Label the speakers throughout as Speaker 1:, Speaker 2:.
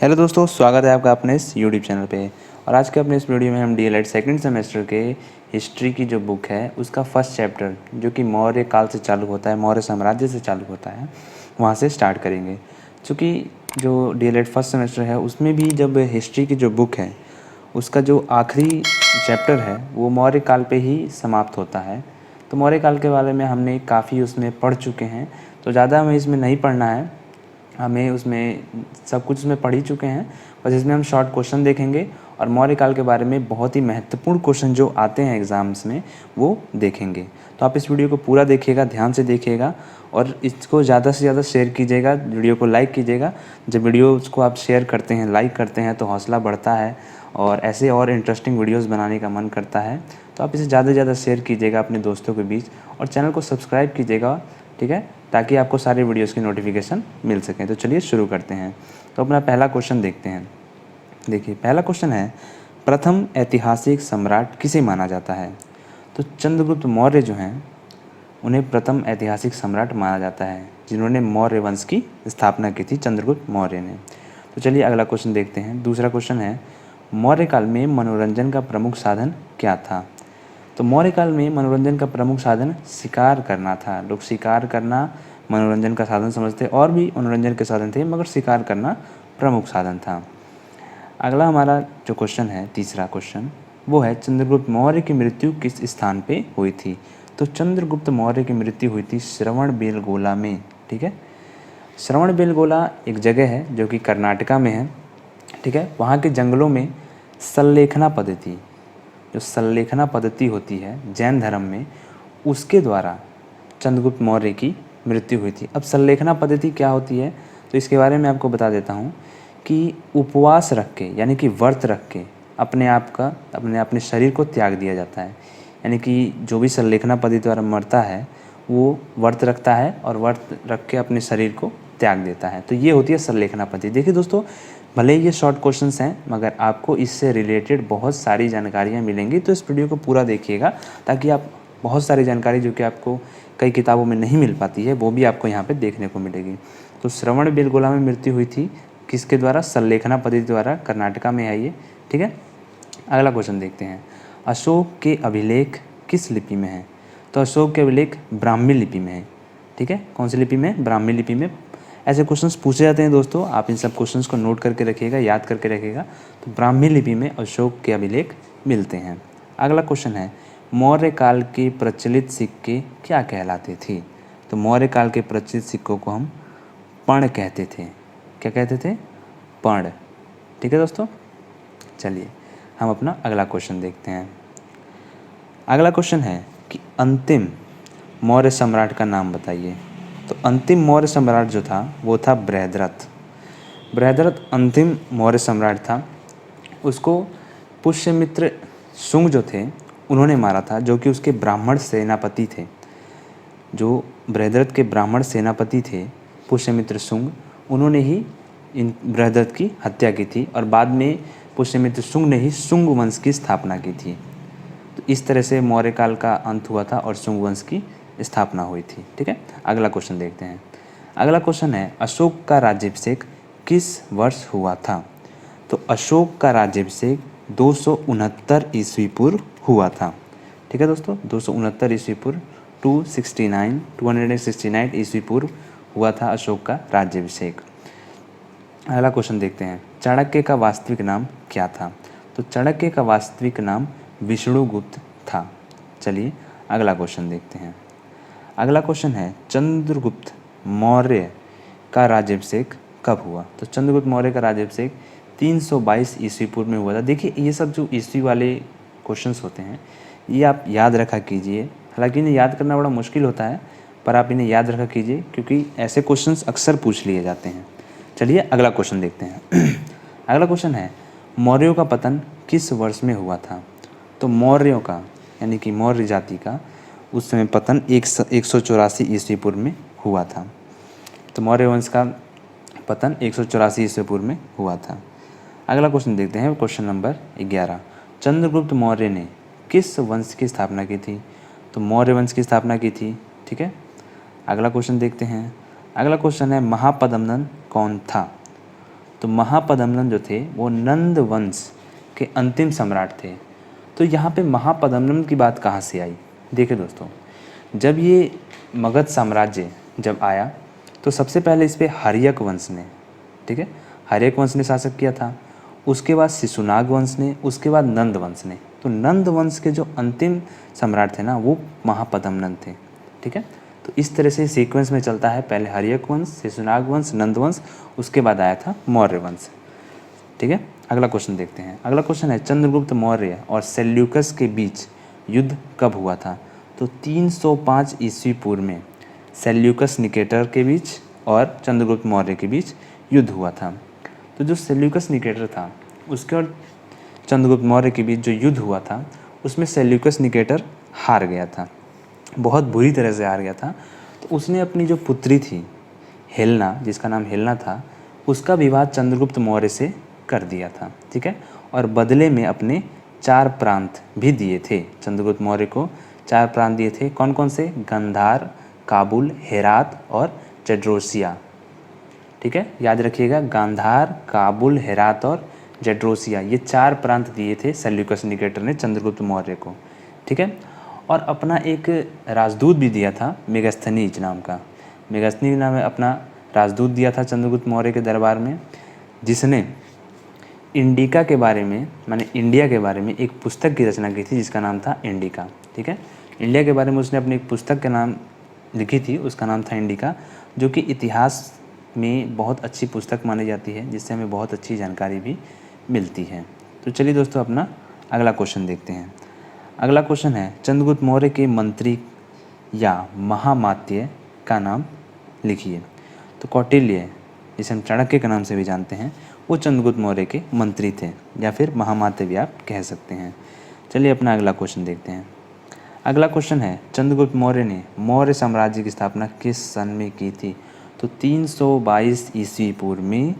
Speaker 1: Hello दोस्तों, स्वागत है आपका अपने इस यूट्यूब चैनल पे। और आज के अपने इस वीडियो में हम डीएलएड सेकंड सेमेस्टर के हिस्ट्री की जो बुक है उसका फर्स्ट चैप्टर जो कि मौर्य काल से चालू होता है, मौर्य साम्राज्य से चालू होता है, वहाँ से स्टार्ट करेंगे। चूँकि जो डीएलएड फर्स्ट सेमेस्टर है उसमें भी जब हिस्ट्री की जो बुक है उसका जो आखिरी चैप्टर है वो मौर्य काल पे ही समाप्त होता है। तो मौर्य काल के बारे में हमने काफ़ी उसमें पढ़ चुके हैं, तो ज़्यादा हमें इसमें नहीं पढ़ना है। हमें उसमें सब कुछ उसमें पढ़ ही चुके हैं, बस इसमें हम शॉर्ट क्वेश्चन देखेंगे और मौर्य काल के बारे में बहुत ही महत्वपूर्ण क्वेश्चन जो आते हैं एग्ज़ाम्स में वो देखेंगे। तो आप इस वीडियो को पूरा देखिएगा, ध्यान से देखिएगा और इसको ज़्यादा से ज़्यादा शेयर कीजिएगा, वीडियो को लाइक कीजिएगा। जब वीडियो को आप शेयर करते हैं, लाइक करते हैं तो हौसला बढ़ता है और ऐसे और इंटरेस्टिंग वीडियोज़ बनाने का मन करता है। तो आप इसे ज़्यादा से ज़्यादा शेयर कीजिएगा अपने दोस्तों के बीच और चैनल को सब्सक्राइब कीजिएगा, ठीक है, ताकि आपको सारे वीडियोस की नोटिफिकेशन मिल सकें। तो चलिए शुरू करते हैं। तो अपना पहला क्वेश्चन देखते हैं। देखिए पहला क्वेश्चन है, प्रथम ऐतिहासिक सम्राट किसे माना जाता है? तो चंद्रगुप्त मौर्य जो हैं उन्हें प्रथम ऐतिहासिक सम्राट माना जाता है, जिन्होंने मौर्य वंश की स्थापना की थी, चंद्रगुप्त मौर्य ने। तो चलिए अगला क्वेश्चन देखते हैं। दूसरा क्वेश्चन है, मौर्य काल में मनोरंजन का प्रमुख साधन क्या था? तो मौर्य काल में मनोरंजन का प्रमुख साधन शिकार करना था। लोग शिकार करना मनोरंजन का साधन समझते, और भी मनोरंजन के साधन थे मगर शिकार करना प्रमुख साधन था। अगला हमारा जो क्वेश्चन है, तीसरा क्वेश्चन, वो है चंद्रगुप्त मौर्य की मृत्यु किस स्थान पे हुई थी? तो चंद्रगुप्त मौर्य की मृत्यु हुई थी श्रवणबेलगोला में, ठीक है। श्रवणबेलगोला एक जगह है जो कि कर्नाटका में है, ठीक है। वहाँ के जंगलों में सल्लेखना पद्धति, जो सल्लेखना पद्धति होती है जैन धर्म में, उसके द्वारा चंद्रगुप्त मौर्य की मृत्यु हुई थी। अब सल्लेखना पद्धति क्या होती है तो इसके बारे में आपको बता देता हूँ कि उपवास रख के, यानी कि व्रत रख के अपने आप का अपने अपने शरीर को त्याग दिया जाता है। यानी कि जो भी सल्लेखना पद्धति द्वारा मरता है वो व्रत रखता है और व्रत रख के अपने शरीर को त्याग देता है। तो ये होती है सल्लेखना पद्धति। देखिए दोस्तों, भले ही ये शॉर्ट क्वेश्चंस हैं मगर आपको इससे रिलेटेड बहुत सारी जानकारियाँ मिलेंगी, तो इस वीडियो को पूरा देखिएगा ताकि आप बहुत सारी जानकारी जो कि आपको कई किताबों में नहीं मिल पाती है वो भी आपको यहाँ पे देखने को मिलेगी। तो श्रवणबेलगोला में मृत्यु हुई थी किसके द्वारा? सल्लेखना पद्धति द्वारा। कर्नाटका में है ये, ठीक है। अगला क्वेश्चन देखते हैं, अशोक के अभिलेख किस लिपि में है? तो अशोक के अभिलेख ब्राह्मी लिपि में है, ठीक है। कौन सी लिपि में? ब्राह्मी लिपि में। ऐसे क्वेश्चंस पूछे जाते हैं दोस्तों, आप इन सब क्वेश्चंस को नोट करके रखिएगा, याद करके रखिएगा। तो ब्राह्मी लिपि में अशोक के अभिलेख मिलते हैं। अगला क्वेश्चन है, मौर्य काल के प्रचलित सिक्के क्या कहलाते थे? तो मौर्य काल के प्रचलित सिक्कों को हम पर्ण कहते थे। क्या कहते थे? पर्ण, ठीक है दोस्तों। चलिए हम अपना अगला क्वेश्चन देखते हैं। अगला क्वेश्चन है कि अंतिम मौर्य सम्राट का नाम बताइए। तो अंतिम मौर्य सम्राट जो था वो था बृहद्रथ। बृहद्रथ अंतिम मौर्य सम्राट था। उसको पुष्यमित्र शुंग जो थे उन्होंने मारा था, जो कि उसके ब्राह्मण सेनापति थे। जो बृहद्रथ के ब्राह्मण सेनापति थे पुष्यमित्र शुंग, उन्होंने ही इन बृहद्रथ की हत्या की थी और बाद में पुष्यमित्र शुंग ने ही शुंग वंश की स्थापना की थी। तो इस तरह से मौर्य काल का अंत हुआ था और शुंग वंश की स्थापना हुई थी, ठीक है। अगला क्वेश्चन देखते हैं। अगला क्वेश्चन है, अशोक का राज्याभिषेक किस वर्ष हुआ था? तो अशोक का राज्याभिषेक 269 ईस्वी पूर्व हुआ था, ठीक है दोस्तों। 269 ईस्वी पूर्व 269 ईस्वी पूर्व हुआ था अशोक का राज्याभिषेक। अगला क्वेश्चन देखते हैं, चाणक्य का वास्तविक नाम क्या था? तो चाणक्य का वास्तविक नाम विष्णुगुप्त था। चलिए अगला क्वेश्चन देखते हैं। अगला क्वेश्चन है, चंद्रगुप्त मौर्य का राज्याभिषेक कब हुआ? तो चंद्रगुप्त मौर्य का राज्याभिषेक 322 ईस्वी पूर्व में हुआ था। देखिए ये सब जो ईस्वी वाले क्वेश्चंस होते हैं ये आप याद रखा कीजिए। हालांकि इन्हें याद करना बड़ा मुश्किल होता है, पर आप इन्हें याद रखा कीजिए क्योंकि ऐसे क्वेश्चंस अक्सर पूछ लिए जाते हैं। चलिए अगला क्वेश्चन देखते हैं। अगला क्वेश्चन है, मौर्यों का पतन किस वर्ष में हुआ था? तो मौर्यों का, यानी कि मौर्य जाति का उस समय पतन 184 ईस्वी पूर्व में हुआ था। तो मौर्य वंश का पतन 184 ईस्वी पूर्व में हुआ था। अगला क्वेश्चन देखते हैं, क्वेश्चन नंबर 11, चंद्रगुप्त मौर्य ने किस वंश की स्थापना की थी? तो मौर्य वंश की स्थापना की थी, ठीक है। अगला क्वेश्चन देखते हैं। अगला क्वेश्चन है, महापद्मनंद कौन था? तो महापद्मनंद जो थे वो नंद वंश के अंतिम सम्राट थे। तो यहाँ पे महापद्मनंद की बात कहाँ से आई? देखिए दोस्तों, जब ये मगध साम्राज्य जब आया तो सबसे पहले इस पर हर्यक वंश ने, ठीक है, हर्यक वंश ने शासक किया था। उसके बाद शिशुनाग वंश ने, उसके बाद नंद वंश ने। तो नंद वंश के जो अंतिम सम्राट थे ना वो महापद्मनंद थे, ठीक है। तो इस तरह से सीक्वेंस में चलता है, पहले हर्यक वंश, शिशुनाग वंश, नंद वंश, उसके बाद आया था मौर्य वंश, ठीक है। अगला क्वेश्चन देखते हैं। अगला क्वेश्चन है चंद्रगुप्त मौर्य और सेल्यूकस के बीच युद्ध कब हुआ था? तो 305 ईस्वी पूर्व में सेल्यूकस निकेटर के बीच और चंद्रगुप्त मौर्य के बीच युद्ध हुआ था। तो जो सेल्यूकस निकेटर था उसके और चंद्रगुप्त मौर्य के बीच जो युद्ध हुआ था उसमें सेल्यूकस निकेटर हार गया था, बहुत बुरी तरह से हार गया था। तो उसने अपनी जो पुत्री थी हेलना, जिसका नाम हेलना था, उसका विवाह चंद्रगुप्त मौर्य से कर दिया था, ठीक है। और बदले में अपने 4 प्रांत भी दिए थे। चंद्रगुप्त मौर्य को 4 प्रांत दिए थे। कौन कौन से? गांधार, काबुल, हेरात और जड्रोसिया, ठीक है, याद रखिएगा। गांधार, काबुल, हेरात और जड्रोसिया, ये 4 प्रांत दिए थे सेल्यूकस निकेटर ने चंद्रगुप्त मौर्य को, ठीक है। और अपना एक राजदूत भी दिया था मेगस्थनीज नाम का। मेगस्थनीज नाम है अपना राजदूत दिया था चंद्रगुप्त मौर्य के दरबार में, जिसने इंडिका के बारे में, माने इंडिया के बारे में एक पुस्तक की रचना की थी जिसका नाम था इंडिका, ठीक है। इंडिया के बारे में उसने अपनी एक पुस्तक का नाम लिखी थी, उसका नाम था इंडिका, जो कि इतिहास में बहुत अच्छी पुस्तक मानी जाती है, जिससे हमें बहुत अच्छी जानकारी भी मिलती है। तो चलिए दोस्तों अपना अगला क्वेश्चन देखते हैं। अगला क्वेश्चन है चंद्रगुप्त मौर्य के मंत्री या महामात्य का नाम लिखिए। तो कौटिल्य, जिसे हम चाणक्य के नाम से भी जानते हैं, वो चंद्रगुप्त मौर्य के मंत्री थे या फिर महामात्य भी आप कह सकते हैं। चलिए अपना अगला क्वेश्चन देखते हैं। अगला क्वेश्चन है चंद्रगुप्त मौर्य ने मौर्य साम्राज्य की स्थापना किस सन में की थी? तो 322 ईस्वी पूर्व में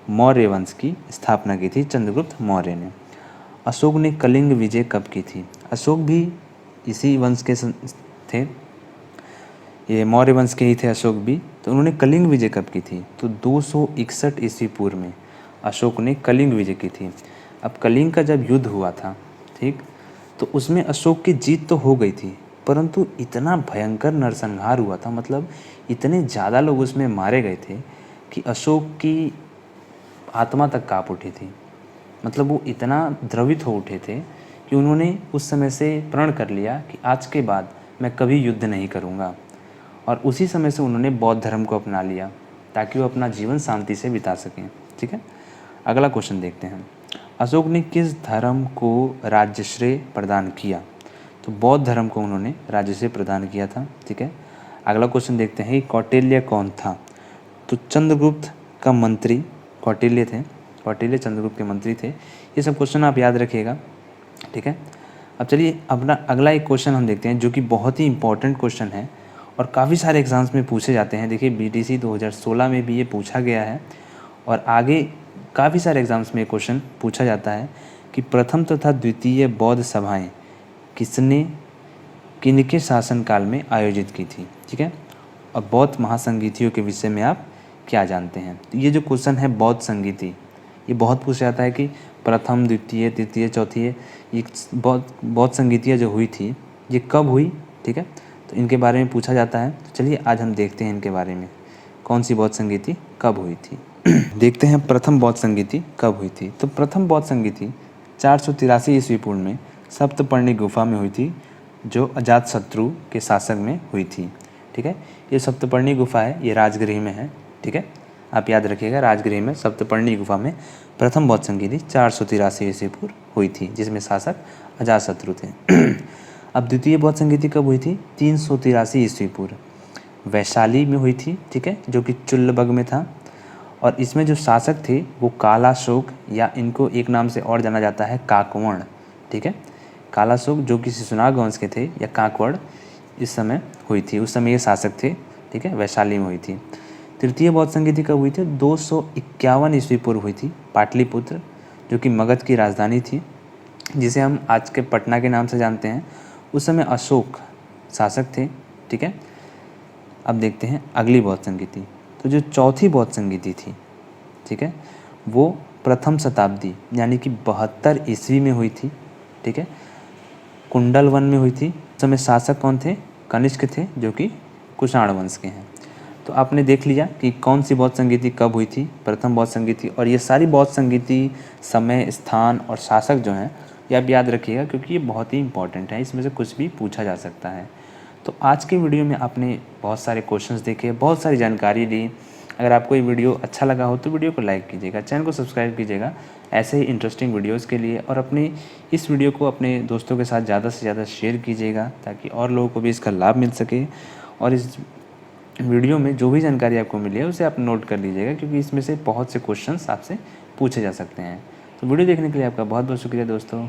Speaker 1: मौर्य वंश की स्थापना की थी चंद्रगुप्त मौर्य ने। अशोक ने कलिंग विजय कब की थी? अशोक भी इसी वंश के थे, ये मौर्य वंश के ही थे अशोक भी। तो उन्होंने कलिंग विजय कब की थी? तो 261 ईस्वी पूर्व में अशोक ने कलिंग विजय की थी। अब कलिंग का जब युद्ध हुआ था, ठीक, तो उसमें अशोक की जीत तो हो गई थी, परंतु इतना भयंकर नरसंहार हुआ था, मतलब इतने ज़्यादा लोग उसमें मारे गए थे कि अशोक की आत्मा तक काँप उठी थी। मतलब वो इतना द्रवित हो उठे थे कि उन्होंने उस समय से प्रण कर लिया कि आज के बाद मैं कभी युद्ध नहीं करूँगा। और उसी समय से उन्होंने बौद्ध धर्म को अपना लिया ताकि वो अपना जीवन शांति से बिता सकें, ठीक है। अगला क्वेश्चन देखते हैं। अशोक ने किस धर्म को राज्यश्रेय प्रदान किया? तो बौद्ध धर्म को उन्होंने राज्यश्रेय प्रदान किया था, ठीक है। अगला क्वेश्चन देखते हैं कौटिल्य कौन था? तो चंद्रगुप्त का मंत्री कौटिल्य थे, कौटिल्य चंद्रगुप्त के मंत्री थे। ये सब क्वेश्चन आप याद रखिएगा, ठीक है। अब चलिए अपना अगला एक क्वेश्चन हम देखते हैं जो कि बहुत ही इंपॉर्टेंट क्वेश्चन है और काफ़ी सारे एग्जाम्स में पूछे जाते हैं। देखिए बीटीसी 2016 में भी ये पूछा गया है और आगे काफ़ी सारे एग्जाम्स में क्वेश्चन पूछा जाता है कि प्रथम तथा द्वितीय बौद्ध सभाएं किसने किनके शासनकाल में आयोजित की थी, ठीक है। और बौद्ध महासंगीतियों के विषय में आप क्या जानते हैं? तो ये जो क्वेश्चन है बौद्ध संगीति, ये बहुत पूछा जाता है कि प्रथम, द्वितीय, तृतीय, चौथी, ये बौद्ध संगीतियाँ जो हुई थी ये कब हुई, ठीक है। तो इनके बारे में पूछा जाता है। तो चलिए आज हम देखते हैं इनके बारे में, कौन सी बौद्ध संगीति कब हुई थी। देखते हैं प्रथम बौद्ध संगीति कब हुई थी। तो प्रथम बौद्ध संगीति 483 ईस्वी पूर्व में सप्तपर्णी गुफा में हुई थी, जो अजातशत्रु के शासक में हुई थी, ठीक है। ये सप्तपर्णी गुफा है, ये राजगृह में है, ठीक है। आप याद रखिएगा, राजगृह में सप्तपर्णी गुफा में प्रथम बौद्ध संगीति 483 ईस्वी पूर्व हुई थी, जिसमें शासक अजातशत्रु थे। अब द्वितीय बौद्ध संगीति कब हुई थी? 383 ईस्वी पूर्व वैशाली में हुई थी, ठीक है, जो कि चुल्लबग में था। और इसमें जो शासक थे वो कालाशोक, या इनको एक नाम से और जाना जाता है काकवण, ठीक है। कालाशोक जो कि शिशुनाग वंश के थे, या काकवड़, इस समय हुई थी, उस समय ये शासक थे, ठीक है, वैशाली में हुई थी। तृतीय बौद्ध संगीति कब हुई थी? 251 ईस्वी पूर्व हुई थी, पाटलिपुत्र, जो कि मगध की राजधानी थी, जिसे हम आज के पटना के नाम से जानते हैं। उस समय अशोक शासक थे, ठीक है। अब देखते हैं अगली बौद्ध संगीति। तो जो चौथी बौद्ध संगीति थी, ठीक है, वो प्रथम शताब्दी यानी कि 72 ईस्वी में हुई थी। ठीक है, कुंडल वन में हुई थी। उस समय शासक कौन थे? कनिष्क थे, जो कि कुषाण वंश के हैं। तो आपने देख लिया कि कौन सी बौद्ध संगीति कब हुई थी, प्रथम बौद्ध संगीति। और ये सारी बौद्ध संगीति, समय, स्थान और शासक जो हैं ये आप याद रखिएगा, क्योंकि ये बहुत ही इंपॉर्टेंट है, इसमें से कुछ भी पूछा जा सकता है। तो आज के वीडियो में आपने बहुत सारे क्वेश्चंस देखे, बहुत सारी जानकारी ली। अगर आपको ये वीडियो अच्छा लगा हो तो वीडियो को लाइक कीजिएगा, चैनल को सब्सक्राइब कीजिएगा ऐसे ही इंटरेस्टिंग वीडियोस के लिए, और अपनी इस वीडियो को अपने दोस्तों के साथ ज़्यादा से ज़्यादा शेयर कीजिएगा ताकि और लोगों को भी इसका लाभ मिल सके। और इस वीडियो में जो भी जानकारी आपको मिली है उसे आप नोट कर लीजिएगा, क्योंकि इसमें से बहुत से क्वेश्चंस आपसे पूछे जा सकते हैं। तो वीडियो देखने के लिए आपका बहुत बहुत शुक्रिया दोस्तों।